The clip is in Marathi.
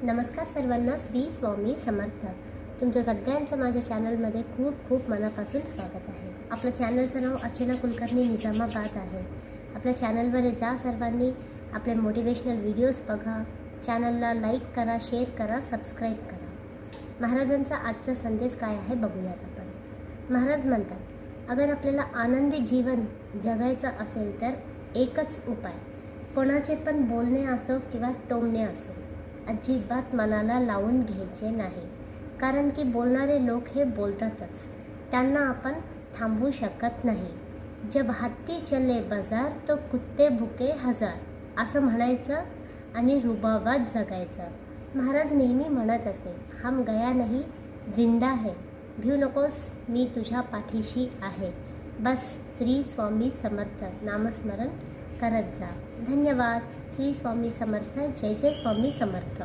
नमस्कार सर्वांना. श्री स्वामी समर्थ. तुमच्या सगळ्यांचं माझ्या चॅनलमध्ये खूप खूप मनापासून स्वागत आहे. आपलं चॅनलचं नाव अर्चना कुलकर्णी निजामाबाद आहे. आपल्या चॅनलवर जा सर्वांनी. आपले मोटिवेशनल व्हिडिओज बघा. चॅनलला लाईक करा, शेअर करा, सबस्क्राईब करा. महाराजांचा आजचा संदेश काय आहे बघूयात आपण. महाराज म्हणतात, अगर आपल्याला आनंदी जीवन जगायचं असेल तर एकच उपाय, कोणाचे पण बोलणे असो किंवा टोमणे असो, अजिबात मनाला लावून घ्यायचे नाही. कारण की बोलणारे लोक हे बोलतातच, त्यांना आपण थांबवू शकत नाही. जब हत्ती चले बाजार तो कुत्ते भुके हजार, असं म्हणायचं आणि रुबाबात जगायचं. महाराज नेहमी म्हणत असे, हम गया नहीं जिंदा है, भिऊ नकोस, मी तुझ्या पाठीशी आहे. बस श्री स्वामी समर्थ नामस्मरण करत जा. धन्यवाद. श्री स्वामी समर्थ. जय जय स्वामी समर्थ.